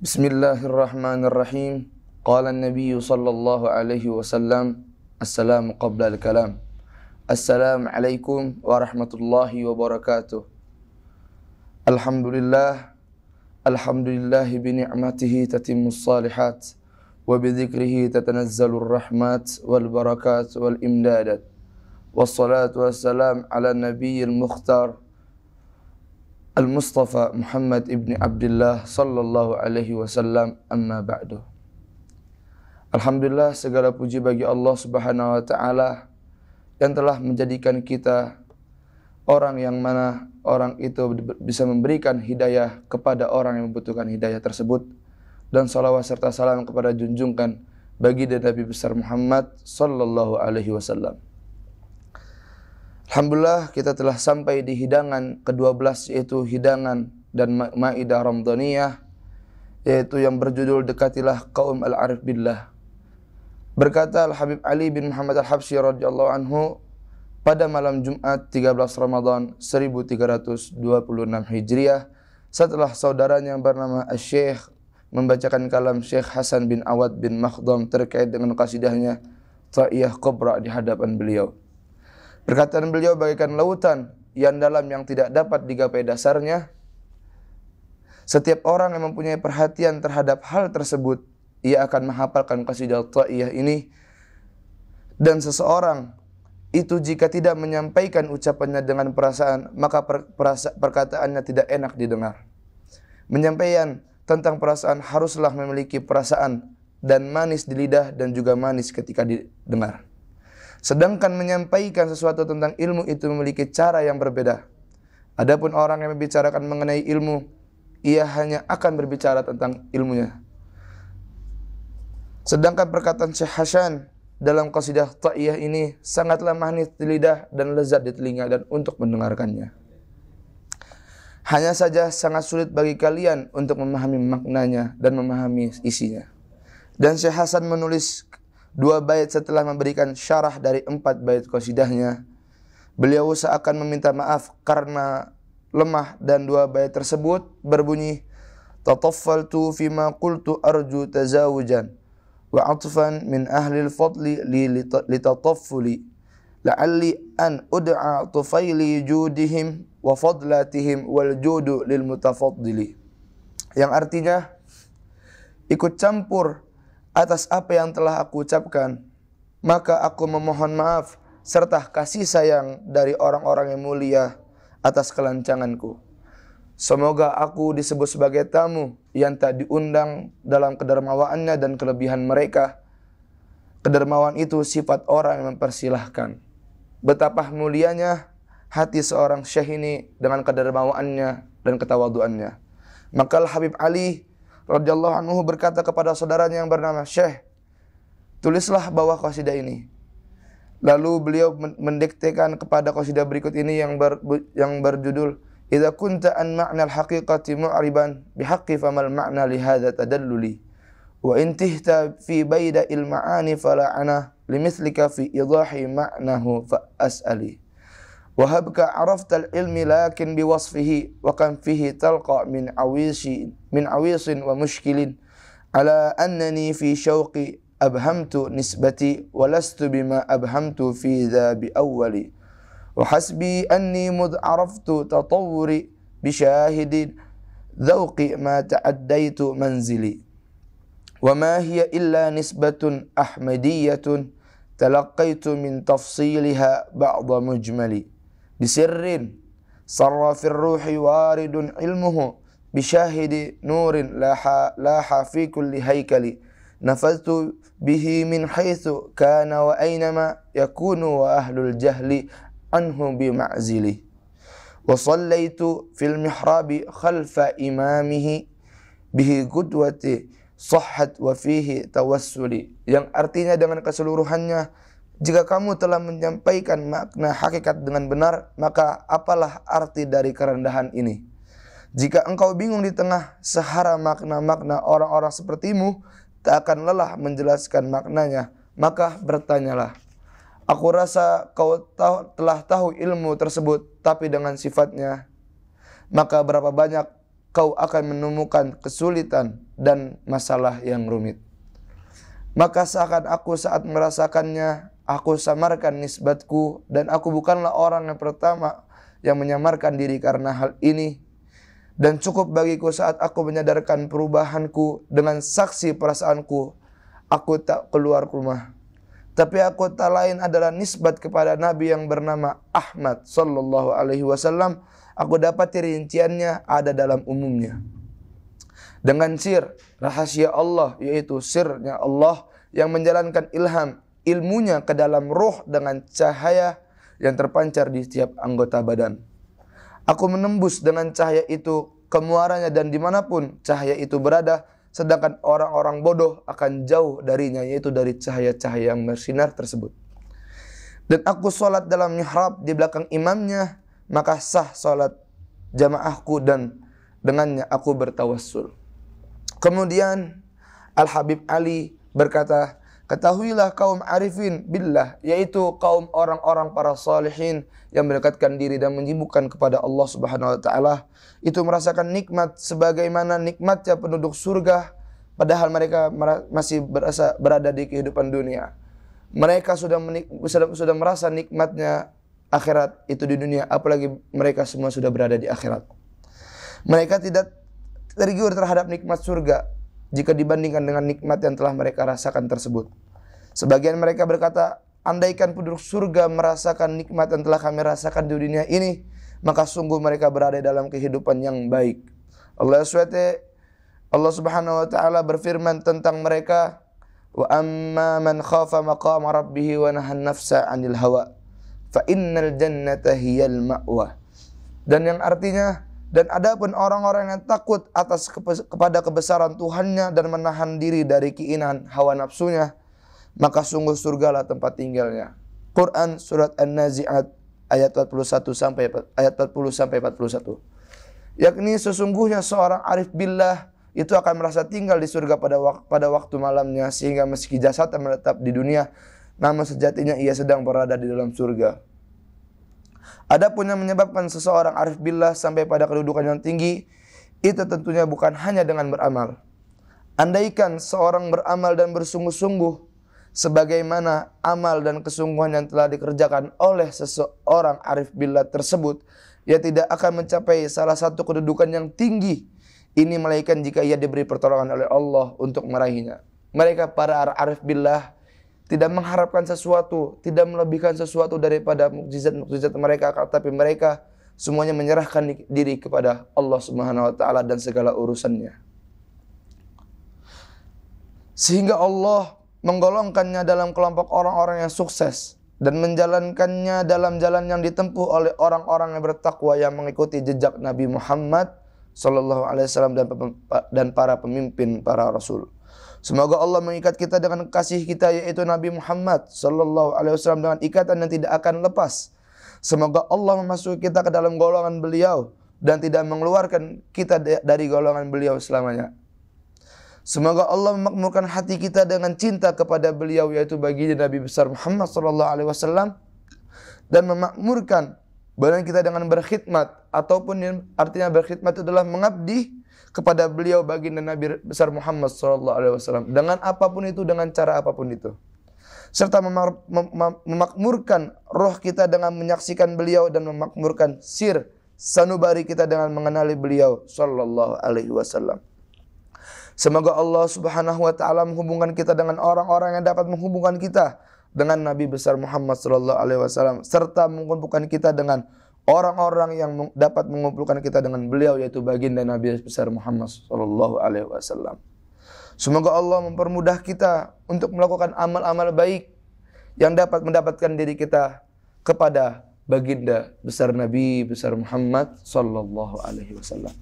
Bismillahirrahmanirrahim. Qala an-nabiy sallallahu alaihi wasallam, assalamu qabla al-kalam. Assalamualaikum warahmatullahi wabarakatuh. Alhamdulillah bi ni'matihi tatimmus salihat wa bi dzikrihi tatanazzalur rahmat wal barakat wal imdadat. Wassalatu wassalam ala nabiyyil mukhtar Al-Mustafa Muhammad ibn Abdullah sallallahu alaihi wasallam, amma ba'du. Alhamdulillah, segala puji bagi Allah subhanahu wa ta'ala yang telah menjadikan kita orang yang mana orang itu bisa memberikan hidayah kepada orang yang membutuhkan hidayah tersebut. Dan salawat serta salam kepada junjungan baginda Nabi besar Muhammad sallallahu alaihi wasallam. Alhamdulillah, kita telah sampai di hidangan ke-12, yaitu hidangan dan Maidah Ramadaniyah, yaitu yang berjudul Dekatilah Kaum Al-Arif Billah. Berkata Al-Habib Ali bin Muhammad Al-Habsyi radhiyallahu anhu, pada malam Jumat 13 Ramadan 1326 Hijriah, setelah saudaranya yang bernama Asy-Syaikh membacakan kalam Syekh Hasan bin Awad bin Makhdam terkait dengan qasidahnya Ta'iyah Kubra di hadapan beliau. Perkataan beliau bagaikan lautan yang dalam yang tidak dapat digapai dasarnya. Setiap orang yang mempunyai perhatian terhadap hal tersebut, ia akan menghafalkan qasidah Ta'iyah ini. Dan seseorang itu jika tidak menyampaikan ucapannya dengan perasaan, maka perkataannya tidak enak didengar. Menyampaikan tentang perasaan haruslah memiliki perasaan dan manis di lidah dan juga manis ketika didengar. Sedangkan menyampaikan sesuatu tentang ilmu itu memiliki cara yang berbeda. Adapun orang yang membicarakan mengenai ilmu, ia hanya akan berbicara tentang ilmunya. Sedangkan perkataan Syekh Hasan dalam qasidah Ta'iyah ini sangatlah manis di lidah dan lezat di telinga dan untuk mendengarkannya. Hanya saja sangat sulit bagi kalian untuk memahami maknanya dan memahami isinya. Dan Syekh Hasan menulis 2 bait setelah memberikan syarah dari 4 bait qasidahnya. Beliau seakan meminta maaf karena lemah, dan 2 bait tersebut berbunyi, tataffaltu fima qultu arju tazawujan wa atfan min ahli al-fadli li tataffuli la'alli an ud'a tufaili judihim wa fadlatihim wal judu lil mutafaddili. Yang artinya, ikut campur atas apa yang telah aku ucapkan, maka aku memohon maaf serta kasih sayang dari orang-orang yang mulia atas kelancanganku. Semoga aku disebut sebagai tamu yang tak diundang dalam kedermawaannya dan kelebihan mereka. Kedermawan itu sifat orang yang mempersilahkan. Betapa mulianya hati seorang syekh ini dengan kedermawaannya dan ketawaduannya. Maka Al-Habib Ali radhiyallahu anhu berkata kepada saudaranya yang bernama Syekh, tulislah bawah qasidah ini. Lalu beliau mendiktekan kepada qasidah berikut ini yang berjudul Idza kunta an ma'na al-haqiqati mu'riban bihaqqi famal ma'na li hadza tadalluli wa in tihta fi bayda'il ma'ani fala ana limithlika fi idahi ma'nahu fa as'ali wa habka araftal ilmi lakin biwasfihi wa kan fihi talqa min awisin wa mushkilin ala annani fi syauqi abhamtu nisbati wa lastu bima abhamtu fi dha bi awwali wa hasbi anni mud araftu tatawuri bi syahidin dhawqi ma ta'addaitu manzili wa ma hiya illa nisbatun ahmadiyatun talaqqaitu min tafsiliha ba'da mujmali bisirrin sarra fir ruhi waridun ilmuhu bisyahidi nurin laha fi kulli haykali nafadtu bihi min haitsu kana wa aynama yakunu wa ahlul jahli anhu bima'zili wa sallaitu fil mihrabi khalfa imamihi bihi qudwati sahhat wa fihi tawassuli. Yang artinya dengan keseluruhannya, jika kamu telah menyampaikan makna hakikat dengan benar, maka apalah arti dari kerendahan ini? Jika engkau bingung di tengah sehara makna-makna orang-orang sepertimu, tak akan lelah menjelaskan maknanya, maka bertanyalah. Aku rasa kau telah tahu ilmu tersebut, tapi dengan sifatnya. Maka berapa banyak kau akan menemukan kesulitan dan masalah yang rumit. Maka seakan aku saat merasakannya, aku samarkan nisbatku, dan aku bukanlah orang yang pertama yang menyamarkan diri karena hal ini. Dan cukup bagiku saat aku menyadarkan perubahanku dengan saksi perasaanku, aku tak keluar rumah. Tapi aku tak lain adalah nisbat kepada Nabi yang bernama Ahmad sallallahu alaihi wasallam. Aku dapat rinciannya ada dalam umumnya. Dengan sir, rahasia Allah, yaitu sirnya Allah yang menjalankan ilham ilmunya ke dalam ruh dengan cahaya yang terpancar di setiap anggota badan. Aku menembus dengan cahaya itu kemuaranya dan dimanapun cahaya itu berada, sedangkan orang-orang bodoh akan jauh darinya, yaitu dari cahaya-cahaya yang bersinar tersebut. Dan aku sholat dalam mihrab di belakang imamnya, maka sah sholat jamaahku dan dengannya aku bertawassul. Kemudian Al-Habib Ali berkata, ketahuilah kaum arifin billah, yaitu kaum orang-orang para salihin yang mendekatkan diri dan menyibukkan kepada Allah Subhanahu wa taala, itu merasakan nikmat sebagaimana nikmatnya penduduk surga, padahal mereka masih berada di kehidupan dunia. Mereka sudah merasa nikmatnya akhirat itu di dunia, apalagi mereka semua sudah berada di akhirat. Mereka tidak tergiur terhadap nikmat surga jika dibandingkan dengan nikmat yang telah mereka rasakan tersebut. Sebagian mereka berkata, andaikan penduduk surga merasakan nikmat yang telah kami rasakan di dunia ini, maka sungguh mereka berada dalam kehidupan yang baik. Allah Subhanahu wa taala berfirman tentang mereka, wa amma man khafa maqama rabbih wa nahan nafsa 'anil hawa fa innal jannata hiyal ma'wa. Dan yang artinya, dan adapun orang-orang yang takut kepada kebesaran Tuhannya dan menahan diri dari keinginan hawa nafsunya, maka sungguh surgalah tempat tinggalnya. Quran surat An-Nazi'at ayat 40 sampai 41. Yakni sesungguhnya seorang arif billah itu akan merasa tinggal di surga pada waktu malamnya, sehingga meski jasadnya menetap di dunia, namun sejatinya ia sedang berada di dalam surga. Adapun yang menyebabkan seseorang arif billah sampai pada kedudukan yang tinggi, itu tentunya bukan hanya dengan beramal. Andaikan seorang beramal dan bersungguh-sungguh sebagaimana amal dan kesungguhan yang telah dikerjakan oleh seseorang arif billah tersebut, ia tidak akan mencapai salah satu kedudukan yang tinggi ini, melainkan jika ia diberi pertolongan oleh Allah untuk meraihnya. Mereka para arif billah tidak mengharapkan sesuatu, tidak melebihkan sesuatu daripada mukjizat-mukjizat mereka, tapi mereka semuanya menyerahkan diri kepada Allah Subhanahu wa taala dan segala urusannya. Sehingga Allah menggolongkannya dalam kelompok orang-orang yang sukses dan menjalankannya dalam jalan yang ditempuh oleh orang-orang yang bertakwa yang mengikuti jejak Nabi Muhammad sallallahu alaihi wasallam dan para pemimpin para rasul. Semoga Allah mengikat kita dengan kasih kita, yaitu Nabi Muhammad sallallahu alaihi wasallam, dengan ikatan yang tidak akan lepas. Semoga Allah memasukkan kita ke dalam golongan beliau dan tidak mengeluarkan kita dari golongan beliau selamanya. Semoga Allah memakmurkan hati kita dengan cinta kepada beliau, yaitu baginda Nabi besar Muhammad sallallahu alaihi wasallam, dan memakmurkan badan kita dengan berkhidmat, ataupun yang artinya berkhidmat itu adalah mengabdi kepada beliau baginda Nabi besar Muhammad sallallahu alaihi wasallam dengan apapun itu, dengan cara apapun itu. Serta memakmurkan roh kita dengan menyaksikan beliau dan memakmurkan sir sanubari kita dengan mengenali beliau sallallahu alaihi wasallam. Semoga Allah Subhanahu wa taala menghubungkan kita dengan orang-orang yang dapat menghubungkan kita dengan Nabi besar Muhammad sallallahu alaihi wasallam, serta mengumpulkan kita dengan orang-orang yang dapat mengumpulkan kita dengan beliau, yaitu baginda Nabi besar Muhammad sallallahu alaihi wasallam. Semoga Allah mempermudah kita untuk melakukan amal-amal baik yang dapat mendapatkan diri kita kepada baginda besar Nabi besar Muhammad sallallahu alaihi wasallam.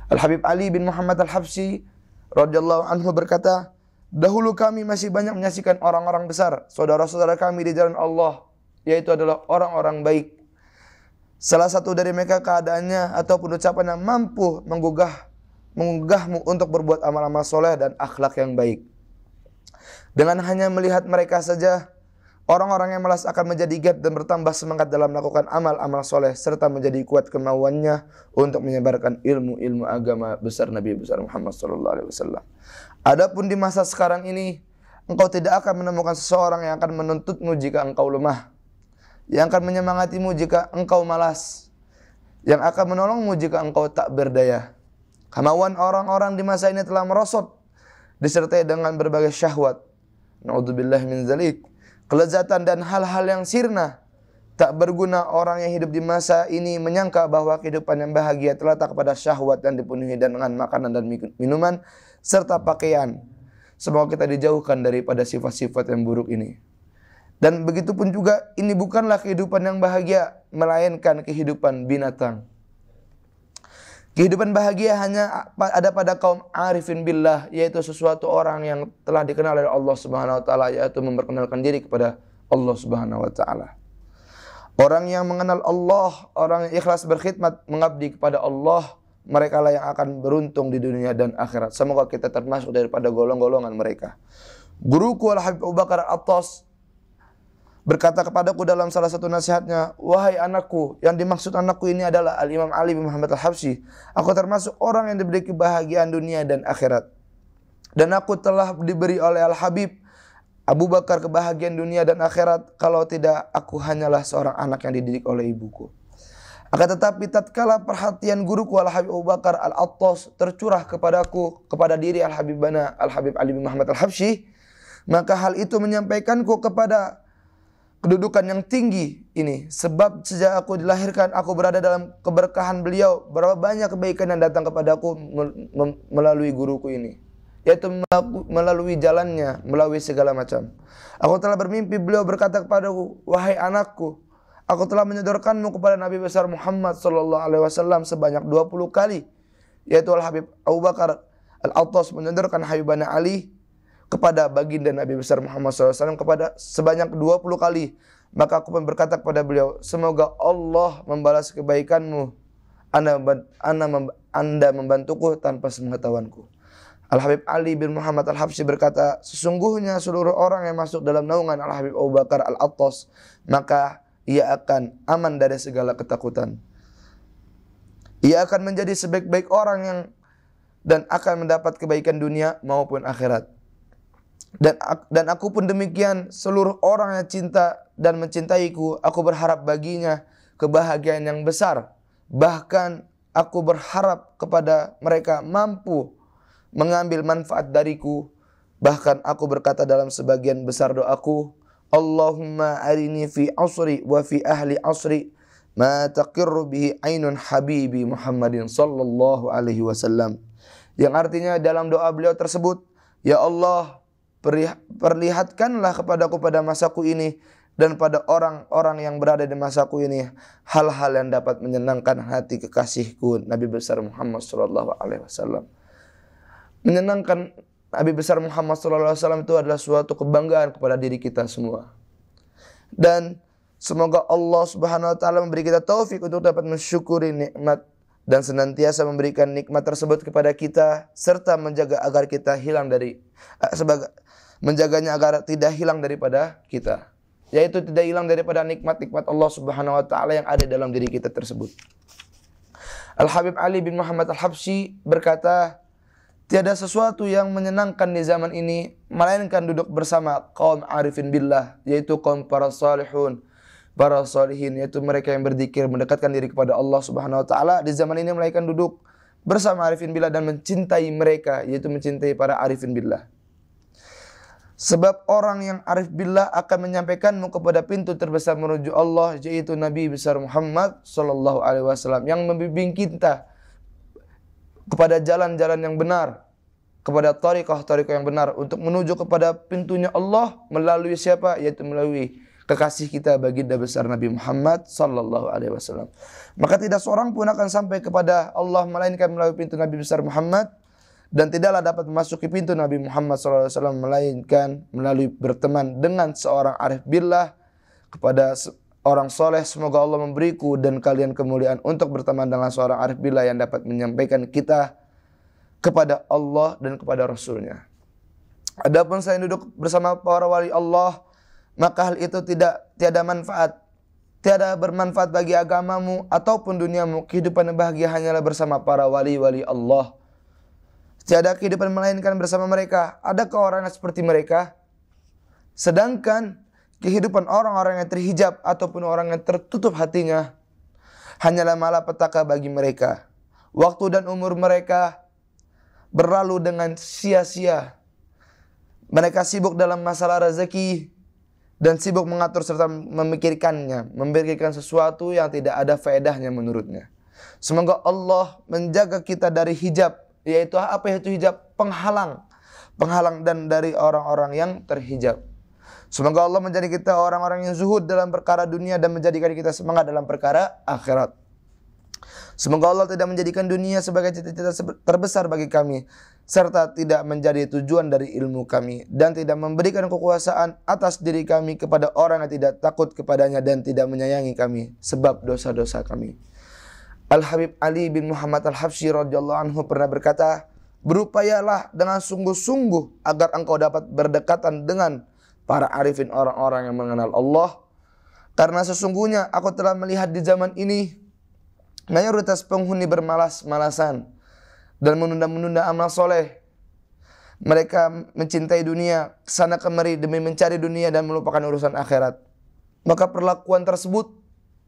Al-Habib Ali bin Muhammad Al-Habsyi radhiyallahu anhu berkata, dahulu kami masih banyak menyaksikan orang-orang besar, saudara-saudara kami di jalan Allah, yaitu adalah orang-orang baik. Salah satu dari mereka keadaannya ataupun ucapannya mampu menggugahmu untuk berbuat amal-amal soleh dan akhlak yang baik. Dengan hanya melihat mereka saja, Orang-orang yang malas akan menjadi giat dan bertambah semangat dalam melakukan amal-amal soleh serta menjadi kuat kemauannya untuk menyebarkan ilmu-ilmu agama besar Nabi besar Muhammad SAW. Adapun di masa sekarang ini, engkau tidak akan menemukan seseorang yang akan menuntutmu jika engkau lemah, yang akan menyemangatimu jika engkau malas, yang akan menolongmu jika engkau tak berdaya. Kemauan orang-orang di masa ini telah merosot, disertai dengan berbagai syahwat. Na'udzubillah min dzalik. Kelezatan dan hal-hal yang sirna. Tak berguna orang yang hidup di masa ini menyangka bahwa kehidupan yang bahagia terletak pada syahwat dan dipenuhi dengan makanan dan minuman serta pakaian. Semoga kita dijauhkan daripada sifat-sifat yang buruk ini. Dan begitu pun juga ini bukanlah kehidupan yang bahagia, melainkan kehidupan binatang. Kehidupan bahagia hanya ada pada kaum arifin billah, yaitu sesuatu orang yang telah dikenal oleh Allah Subhanahu wa taala, yaitu memperkenalkan diri kepada Allah Subhanahu wa taala. Orang yang mengenal Allah, orang yang ikhlas berkhidmat mengabdi kepada Allah, mereka lah yang akan beruntung di dunia dan akhirat. Semoga kita termasuk daripada golongan mereka. Guruku Al-Habib Abu Bakar Al-Attas berkata kepadaku dalam salah satu nasihatnya, wahai anakku, yang dimaksud anakku ini adalah Al-Imam Ali bin Muhammad Al-Habsyi. Aku termasuk orang yang diberi kebahagiaan dunia dan akhirat. Dan aku telah diberi oleh Al-Habib Abu Bakar kebahagiaan dunia dan akhirat. Kalau tidak, aku hanyalah seorang anak yang dididik oleh ibuku. Akan tetapi tatkala perhatian guruku Al-Habib Abu Bakar Al-Attas tercurah kepadaku, kepada diri Al-Habibana Al-Habib Ali bin Muhammad Al-Habsyi, maka hal itu menyampaikanku kepada kedudukan yang tinggi ini. Sebab sejak aku dilahirkan, aku berada dalam keberkahan beliau. Berapa banyak kebaikan yang datang kepadaku melalui guruku ini, yaitu melalui jalannya, melalui segala macam. Aku telah bermimpi beliau berkata kepadaku, wahai anakku, aku telah menyodorkanmu kepada Nabi besar Muhammad SAW sebanyak 20 kali. Yaitu Al-Habib Abu Bakar Al-Attas menyodorkan Habibana Ali kepada baginda Nabi besar Muhammad SAW kepada sebanyak 20 kali. Maka aku pun berkata kepada beliau, semoga Allah membalas kebaikanmu. Anda membantuku tanpa sepengetahuanku. Al-Habib Ali bin Muhammad Al-Habsyi berkata, sesungguhnya seluruh orang yang masuk dalam naungan Al-Habib Abu Bakar Al-Attas, maka ia akan aman dari segala ketakutan. Ia akan menjadi sebaik-baik orang yang dan akan mendapat kebaikan dunia maupun akhirat. Dan aku pun demikian, seluruh orang yang cinta dan mencintaiku, aku berharap baginya kebahagiaan yang besar. Bahkan aku berharap kepada mereka mampu mengambil manfaat dariku. Bahkan aku berkata dalam sebagian besar doaku, Allahumma arini fi asri wa fi ahli asri ma taqirru bihi ainun habibi Muhammadin sallallahu alaihi wasallam. Yang artinya dalam doa beliau tersebut, ya Allah, perlihatkanlah kepadaku pada masaku ini dan pada orang-orang yang berada di masaku ini hal-hal yang dapat menyenangkan hati kekasihku Nabi besar Muhammad sallallahu alaihi wasallam. Menyenangkan Nabi besar Muhammad sallallahu alaihi wasallam itu adalah suatu kebanggaan kepada diri kita semua. Dan semoga Allah Subhanahu wa taala memberi kita taufik untuk dapat mensyukuri nikmat dan senantiasa memberikan nikmat tersebut kepada kita serta menjaga agar kita hilang dari menjaganya agar tidak hilang daripada kita, yaitu tidak hilang daripada nikmat-nikmat Allah Subhanahu wa taala yang ada dalam diri kita tersebut. Al-Habib Ali bin Muhammad Al-Habsyi berkata, tiada sesuatu yang menyenangkan di zaman ini melainkan duduk bersama kaum arifin billah, yaitu kaum para salihun, para salihin, yaitu mereka yang berzikir mendekatkan diri kepada Allah Subhanahu wa taala. Di zaman ini melainkan duduk bersama arifin billah dan mencintai mereka, yaitu mencintai para arifin billah. Sebab orang yang arif billah akan menyampaikanmu kepada pintu terbesar menuju Allah, yaitu Nabi besar Muhammad sallallahu alaihi wasallam, yang membimbing kita kepada jalan-jalan yang benar, kepada tariqah-tariqah yang benar untuk menuju kepada pintunya Allah melalui siapa? Yaitu melalui kekasih kita baginda besar Nabi Muhammad sallallahu alaihi wasallam. Maka tidak seorang pun akan sampai kepada Allah melainkan melalui pintu Nabi besar Muhammad, dan tidaklah dapat memasuki pintu Nabi Muhammad sallallahu alaihi wasallam melainkan melalui berteman dengan seorang arif billah kepada orang soleh. Semoga Allah memberiku dan kalian kemuliaan untuk berteman dengan seorang arif billah yang dapat menyampaikan kita kepada Allah dan kepada Rasulnya. Adapun saya duduk bersama para wali Allah, maka hal itu tiada bermanfaat bagi agamamu ataupun duniamu. Kehidupan yang bahagia hanyalah bersama para wali-wali Allah. Tiada kehidupan melainkan bersama mereka. Adakah orang yang seperti mereka? Sedangkan kehidupan orang-orang yang terhijab ataupun orang yang tertutup hatinya hanyalah malapetaka bagi mereka. Waktu dan umur mereka berlalu dengan sia-sia. Mereka sibuk dalam masalah rezeki dan sibuk mengatur serta memikirkannya, memikirkan sesuatu yang tidak ada faedahnya menurutnya. Semoga Allah menjaga kita dari hijab, yaitu apa itu hijab? Penghalang dan dari orang-orang yang terhijab. Semoga Allah menjadi kita orang-orang yang zuhud dalam perkara dunia dan menjadikan kita semangat dalam perkara akhirat. Semoga Allah tidak menjadikan dunia sebagai cita-cita terbesar bagi kami, serta tidak menjadi tujuan dari ilmu kami, dan tidak memberikan kekuasaan atas diri kami kepada orang yang tidak takut kepadanya dan tidak menyayangi kami sebab dosa-dosa kami. Al-Habib Ali bin Muhammad Al-Habsyi radhiyallahu anhu pernah berkata, berupayalah dengan sungguh-sungguh agar engkau dapat berdekatan dengan para arifin, orang-orang yang mengenal Allah. Karena sesungguhnya aku telah melihat di zaman ini mayoritas penghuni bermalas-malasan dan menunda-menunda amal soleh. Mereka mencintai dunia sana kemari demi mencari dunia dan melupakan urusan akhirat. Maka perlakuan tersebut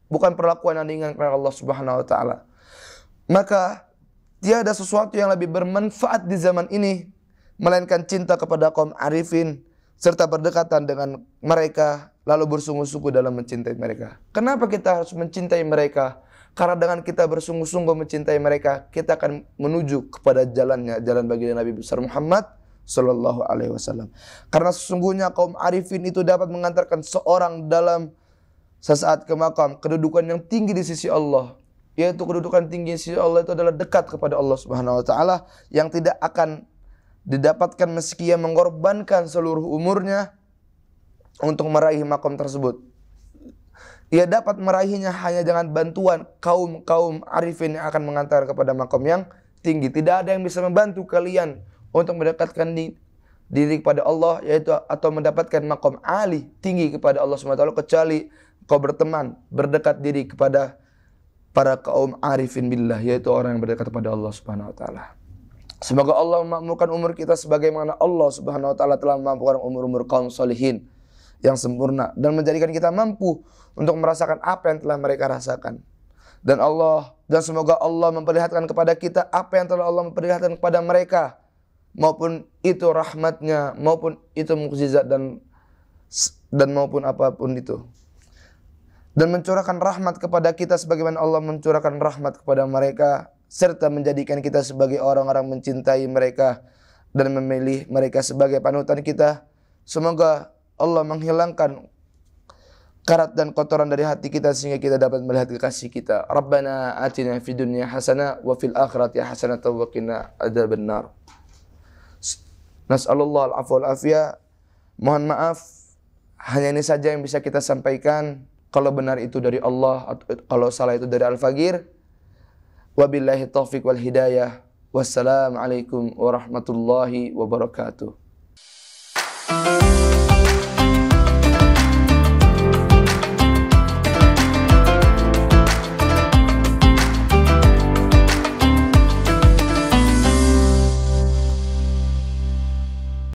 bukan perlakuan yang diinginkan oleh Allah Subhanahu wa taala. Maka tiada sesuatu yang lebih bermanfaat di zaman ini melainkan cinta kepada kaum arifin serta berdekatan dengan mereka lalu bersungguh-sungguh dalam mencintai mereka. Kenapa kita harus mencintai mereka? Karena dengan kita bersungguh-sungguh mencintai mereka, kita akan menuju kepada jalan baginda Nabi besar Muhammad sallallahu alaihi wasallam. Karena sesungguhnya kaum arifin itu dapat mengantarkan seorang dalam sesaat ke makam kedudukan yang tinggi di sisi Allah. Yaitu kedudukan tinggi di sisi Allah itu adalah dekat kepada Allah Subhanahu wa taala yang tidak akan didapatkan meski ia mengorbankan seluruh umurnya untuk meraih makam tersebut. Ia dapat meraihnya hanya dengan bantuan kaum arifin yang akan mengantar kepada makam yang tinggi. Tidak ada yang bisa membantu kalian untuk mendekatkan diri kepada Allah, yaitu atau mendapatkan makam ali tinggi kepada Allah SWT kecuali kau berteman, berdekat diri kepada para kaum arifin billah, yaitu orang yang berdekat kepada Allah Subhanahu wa taala. Semoga Allah memakmurkan umur kita sebagaimana Allah Subhanahu wa taala telah memakmurkan umur-umur kaum solihin yang sempurna dan menjadikan kita mampu untuk merasakan apa yang telah mereka rasakan. Dan semoga Allah memperlihatkan kepada kita apa yang telah Allah memperlihatkan kepada mereka, maupun itu rahmatnya, maupun itu mukjizat dan maupun apapun itu. Dan mencurahkan rahmat kepada kita sebagaimana Allah mencurahkan rahmat kepada mereka, serta menjadikan kita sebagai orang-orang mencintai mereka dan memilih mereka sebagai panutan kita. Semoga Allah menghilangkan karat dan kotoran dari hati kita sehingga kita dapat melihat kekasih kita. Rabbana atina fid dunya hasanah wa fil akhirati hasanah wa qina adzabannar. Nas'alullah al-'afwa wal afiyah. Mohon maaf, hanya ini saja yang bisa kita sampaikan. Kalau benar itu dari Allah, kalau salah itu dari Al-Faqir. Wabillahi taufiq wal hidayah. Wassalamualaikum warahmatullahi wabarakatuh.